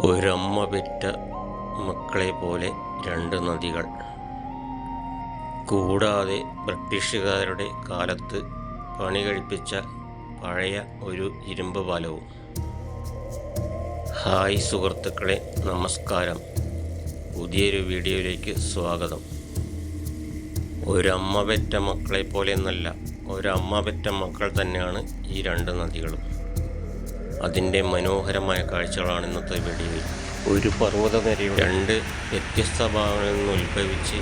ഒരമ്മ പെറ്റ മക്കളെ പോലെ രണ്ട് നദികൾ. കൂടാതെ ബ്രിട്ടീഷുകാരുടെ കാലത്ത് പണി കഴിപ്പിച്ച പഴയ ഒരു ഇരുമ്പ് പാലവും. ഹായ് സുഹൃത്തുക്കളെ, നമസ്കാരം. പുതിയൊരു വീഡിയോയിലേക്ക് സ്വാഗതം. ഒരമ്മ പെറ്റ മക്കളെ പോലെ എന്നല്ല, ഒരമ്മ പെറ്റ മക്കൾ തന്നെയാണ് ഈ രണ്ട് നദികളും. അതിൻ്റെ മനോഹരമായ കാഴ്ചകളാണ് ഇന്നത്തെ വീഡിയോയിൽ. ഒരു പർവ്വതനിരയുടെ രണ്ട് വ്യത്യസ്ത ഭാഗങ്ങളിൽ നിന്ന് ഉത്ഭവിച്ച്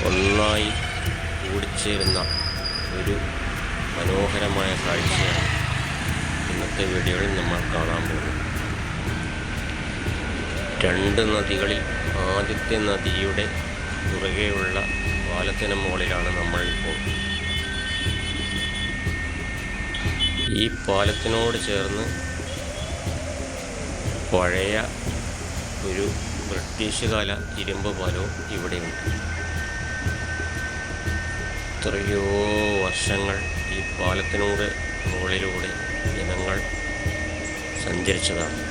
ഒന്നായി കൂടിച്ചേരുന്ന ഒരു മനോഹരമായ കാഴ്ചയാണ് ഇന്നത്തെ വീഡിയോയിൽ നമ്മൾ കാണാൻ പോകുന്നത്. രണ്ട് നദികളിൽ ആദ്യത്തെ നദിയുടെ കുറുകെയുള്ള പാലത്തിന് മുകളിലാണ് നമ്മളിപ്പോൾ. ഈ പാലത്തിനോട് ചേർന്ന് പഴയ ഒരു ബ്രിട്ടീഷ് കാല ഇരുമ്പ് പാലവും ഇവിടെയുണ്ട്. എത്രയോ വർഷങ്ങൾ ഈ പാലത്തിനോട് മുകളിലൂടെ ജനങ്ങൾ സഞ്ചരിച്ചതാണ്.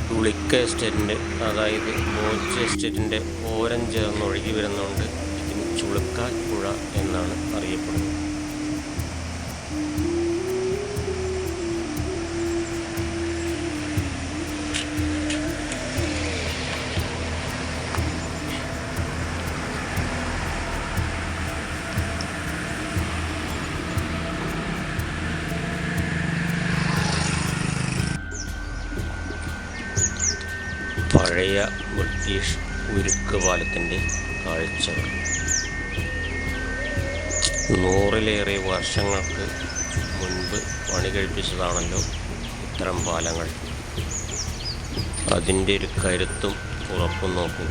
ചുളിക്ക എസ്റ്റേറ്റിൻ്റെ, അതായത് മോച്ച് എസ്റ്റേറ്റിൻ്റെ ഓരം ചേർന്ന് ഒഴുകി വരുന്നതുകൊണ്ട് ഇതിന് ചുളുക്ക പുഴ എന്നാണ് അറിയപ്പെടുന്നത്. പഴയ ബ്രിട്ടീഷ് ഉരുക്ക് പാലത്തിൻ്റെ കാഴ്ചകൾ. 100-ലേറെ വർഷങ്ങൾക്ക് മുൻപ് പണി കഴിപ്പിച്ചതാണല്ലോ ഇത്തരം പാലങ്ങൾ. അതിൻ്റെ ഒരു കരുത്തും ഉറപ്പും നോക്കൂ.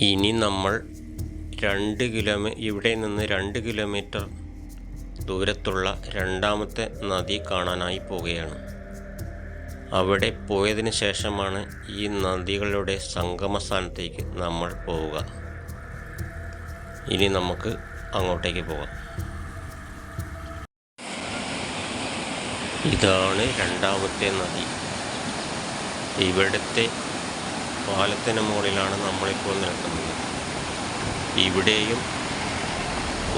ഇനി നമ്മൾ ഇവിടെ നിന്ന് 2 കിലോമീറ്റർ ദൂരത്തുള്ള രണ്ടാമത്തെ നദി കാണാനായി പോവുകയാണ്. അവിടെ പോയതിന് ശേഷമാണ് ഈ നദികളുടെ സംഗമ സ്ഥാനത്തേക്ക് നമ്മൾ പോവുക. ഇനി നമുക്ക് അങ്ങോട്ടേക്ക് പോകാം. ഇതാണ് രണ്ടാമത്തെ നദി. ഇവിടുത്തെ പാലത്തിന് മുകളിലാണ് നമ്മളിപ്പോൾ നിൽക്കുന്നത്. ഇവിടെയും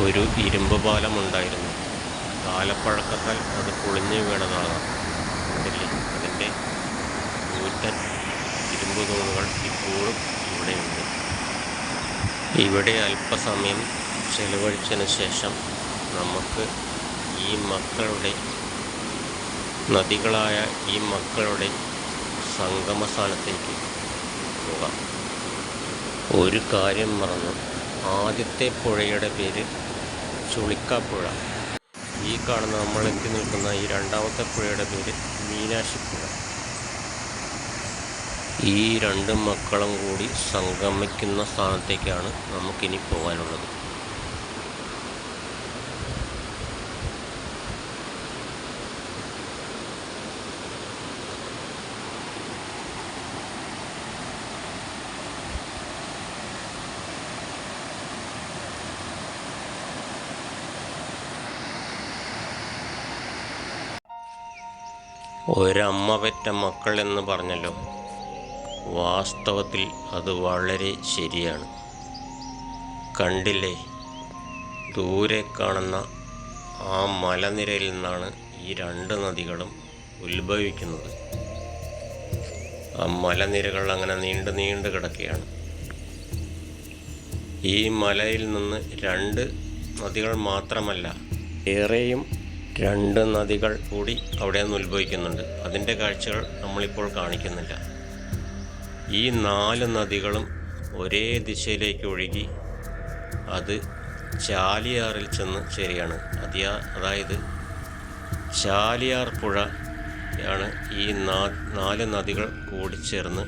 ഒരു ഇരുമ്പ് പാലമുണ്ടായിരുന്നു. കാലപ്പഴക്കത്താൽ അത് പൊളിഞ്ഞു വീണതാകാം. കണ്ടില്ലേ, അതിൻ്റെ കൂറ്റൻ ഇരുമ്പ് തൂണുകൾ ഇപ്പോഴും ഇവിടെയുണ്ട്. ഇവിടെ അല്പസമയം ചെലവഴിച്ചതിന് ശേഷം നമുക്ക് ഈ നദികളായ ഈ മക്കളുടെ സംഗമ സ്ഥാനത്തേക്ക് പോകാം. ഒരു കാര്യം മറന്നു, ആദ്യത്തെ പുഴയുടെ പേര് ചുളിക്കാപ്പുഴ. ഈ കാണുന്ന നമ്മൾ എത്തി നിൽക്കുന്ന ഈ രണ്ടാമത്തെ പുഴയുടെ പേര് മീനാക്ഷിപ്പുഴ. ഈ രണ്ട് മക്കളും കൂടി സംഗമിക്കുന്ന സ്ഥാനത്തേക്കാണ് നമുക്കിനി പോകാനുള്ളത്. ഒരമ്മ പെറ്റ മക്കൾ എന്ന് പറഞ്ഞല്ലോ, വാസ്തവത്തിൽ അത് വളരെ ശരിയാണ്. കണ്ടില്ലേ, ദൂരെ കാണുന്ന ആ മലനിരയിൽ നിന്നാണ് ഈ രണ്ട് നദികളും ഉത്ഭവിക്കുന്നത്. ആ മലനിരകൾ അങ്ങനെ നീണ്ടു കിടക്കുകയാണ്. ഈ മലയിൽ നിന്ന് രണ്ട് നദികൾ മാത്രമല്ല, ഏറെയും രണ്ട് നദികൾ കൂടി അവിടെ നിന്ന് ഉത്ഭവിക്കുന്നുണ്ട്. അതിൻ്റെ കാഴ്ചകൾ നമ്മളിപ്പോൾ കാണിക്കുന്നില്ല. ഈ 4 നദികളും ഒരേ ദിശയിലേക്ക് ഒഴുകി അത് ചാലിയാറിൽ ചെന്ന് ചേരുകയാണ്. അതായത് ചാലിയാർ പുഴയാണ് ഈ 4 നദികൾ കൂടിച്ചേർന്ന്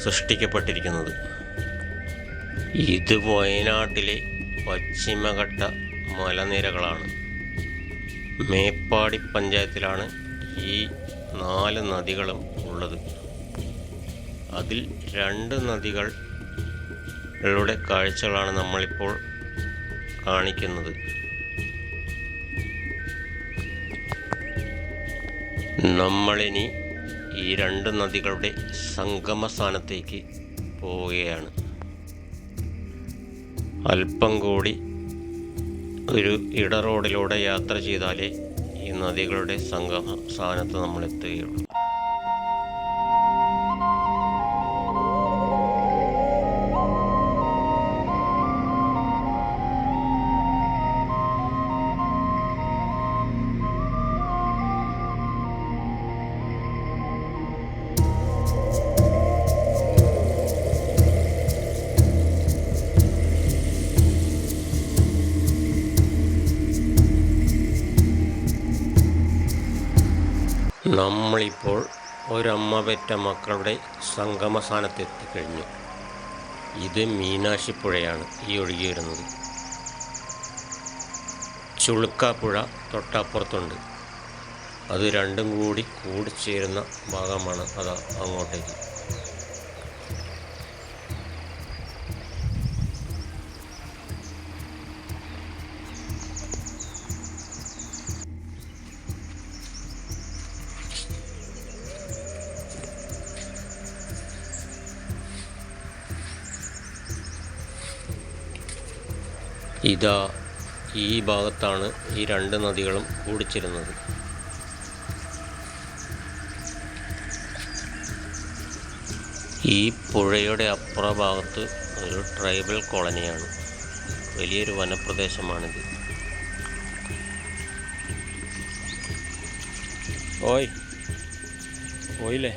സൃഷ്ടിക്കപ്പെട്ടിരിക്കുന്നത്. ഇത് വയനാട്ടിലെ പശ്ചിമഘട്ട മലനിരകളാണ്. മേപ്പാടി പഞ്ചായത്തിലാണ് ഈ 4 നദികളും ഉള്ളത്. അതിൽ 2 നദികളുടെ കാഴ്ചകളാണ് നമ്മളിപ്പോൾ കാണിക്കുന്നത്. നമ്മളിനി ഈ 2 നദികളുടെ സംഗമ സ്ഥാനത്തേക്ക് പോവുകയാണ്. അല്പം കൂടി ഒരു ഇടറോഡിലൂടെ യാത്ര ചെയ്താലേ ഈ നദികളുടെ സംഗമ സ്ഥാനത്ത് നമ്മൾ എത്തുകയുള്ളൂ. നമ്മളിപ്പോൾ ഒരമ്മ പെറ്റ മക്കളുടെ സംഗമ സ്ഥാനത്തെത്തിക്കഴിഞ്ഞു. ഇത് മീനാക്ഷിപ്പുഴയാണ് ഈ ഒഴുകി വരുന്നത്. ചുളുക്കാപ്പുഴ തൊട്ടപ്പുറത്തുണ്ട്. അത് രണ്ടും കൂടി കൂടിച്ചേരുന്ന ഭാഗമാണ് അതാ അങ്ങോട്ടേക്ക്. ഇതാ ഈ ഭാഗത്താണ് ഈ 2 നദികളും കൂടിച്ചേരുന്നത്. ഈ പുഴയുടെ അപ്പുറ ഭാഗത്ത് ഒരു ട്രൈബൽ കോളനിയാണ്. വലിയൊരു വനപ്രദേശമാണിത്. പോയില്ലേ?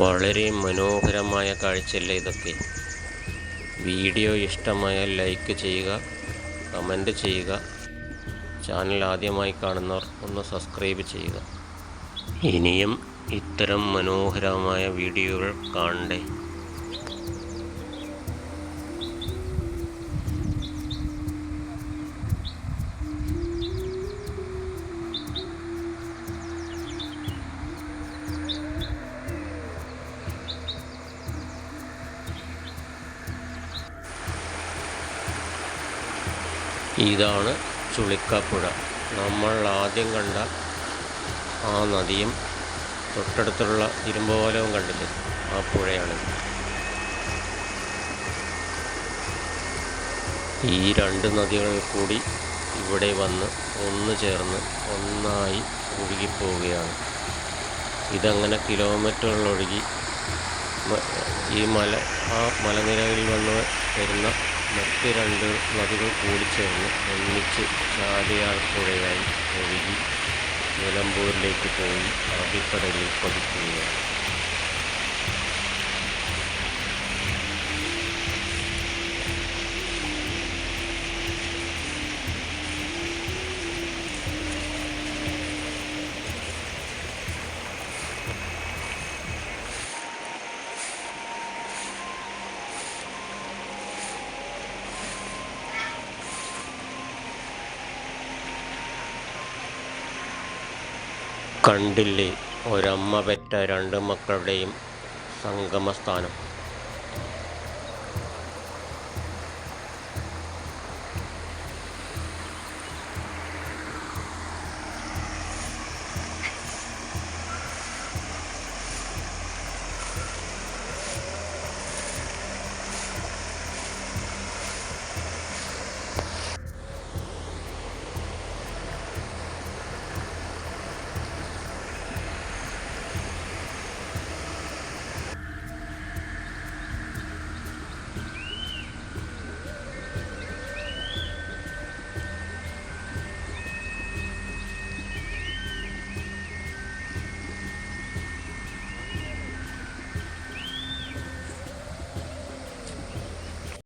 വളരെ മനോഹരമായ കാഴ്ചയല്ലേ ഇതൊക്കെ. വീഡിയോ ഇഷ്ടമായാൽ ലൈക്ക് ചെയ്യുക, കമൻറ്റ് ചെയ്യുക. ചാനൽ ആദ്യമായി കാണുന്നവർ ഒന്ന് സബ്സ്ക്രൈബ് ചെയ്യുക. ഇനിയും ഇത്തരം മനോഹരമായ വീഡിയോകൾ കാണണ്ടേ? ഇതാണ് ചുളിക്കാപ്പുഴ. നമ്മൾ ആദ്യം കണ്ട ആ നദിയും തൊട്ടടുത്തുള്ള ഇരുമ്പുപാലവും കണ്ടില്ലേ, ആ പുഴയാണിത്. ഈ 2 നദികൾ കൂടി ഇവിടെ വന്ന് ഒന്ന് ചേർന്ന് ഒന്നായി ഒഴുകിപ്പോവുകയാണ്. ഇതങ്ങനെ കിലോമീറ്ററുകൾ ഒഴുകി ഈ മലനിരകളിൽ വന്ന് വരുന്ന മറ്റ് 2 നദികൾ കൂടിച്ചേർന്ന് ഒന്നിച്ച് ചാലിയാർ പുഴയായി ഒഴുകി നിലമ്പൂരിലേക്ക് പോയി അറബിക്കടലിൽ പതിക്കുകയാണ്. കണ്ടില്ലേ ഒരമ്മ പെറ്റ 2 മക്കളുടെയും സംഗമസ്ഥാനം.